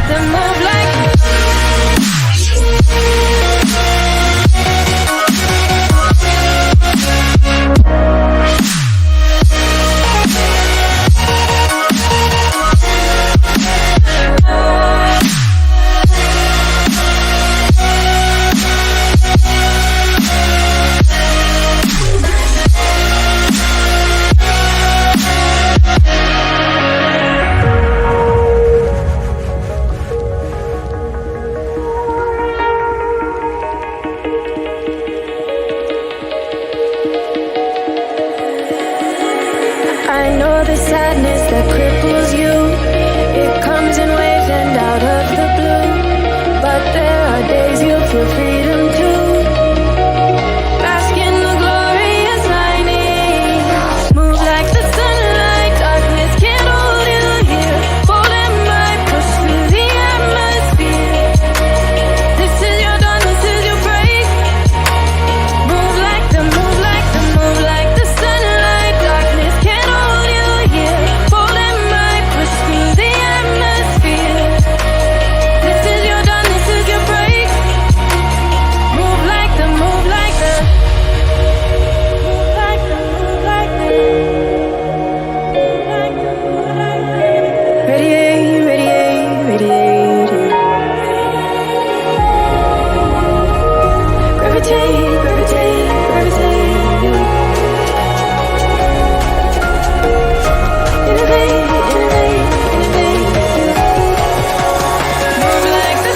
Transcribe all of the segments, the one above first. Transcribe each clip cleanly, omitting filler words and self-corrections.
them move like. I know the sadness that cripples you. It comes in waves and out of the blue. But there are days you feel freedom too. Bask in the glorious lightning. Move like the sunlight. Darkness can't hold you here. Bold and bright, push through the atmosphere. This is your dawn, this is your break. Move like the, move like the, move like the sunlight. Darkness can't hold you here. Bold and bright, push through the atmosphere. This is your dawn, this is your break. Move like the, move like the, move like the, move like the, move like the, move like the. Radiate, radiate, radiate. Gravitate, gravitate, gravitate. Innovate, innovate, innovate. Move like the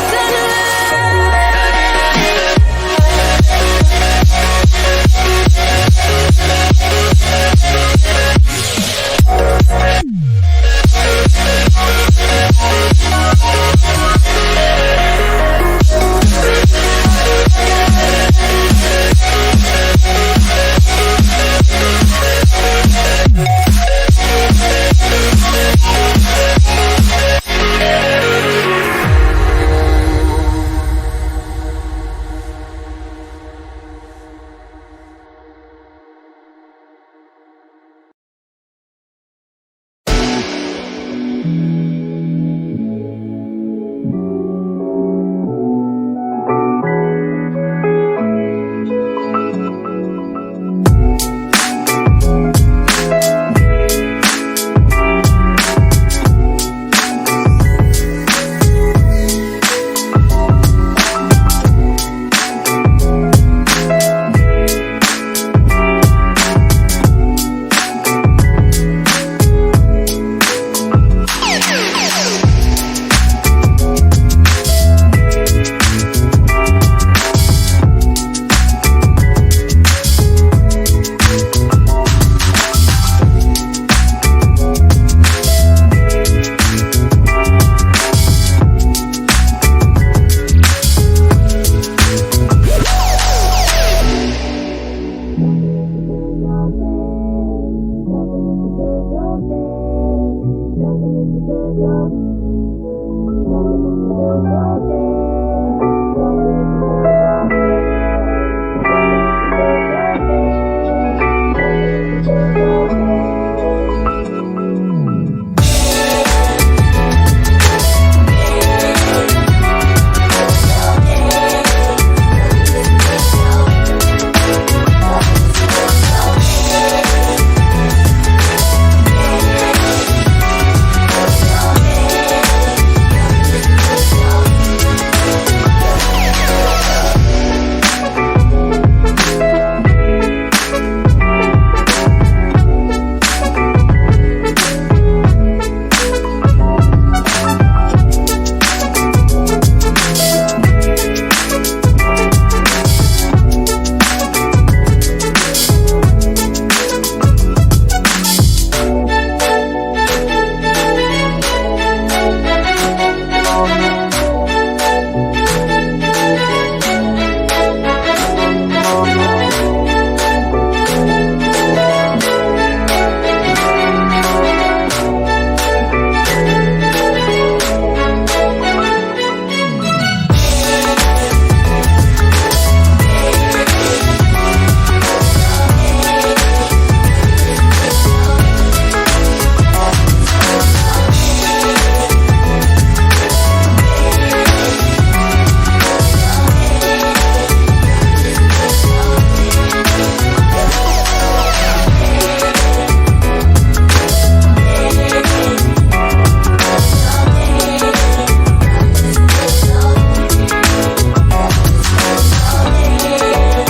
Untuk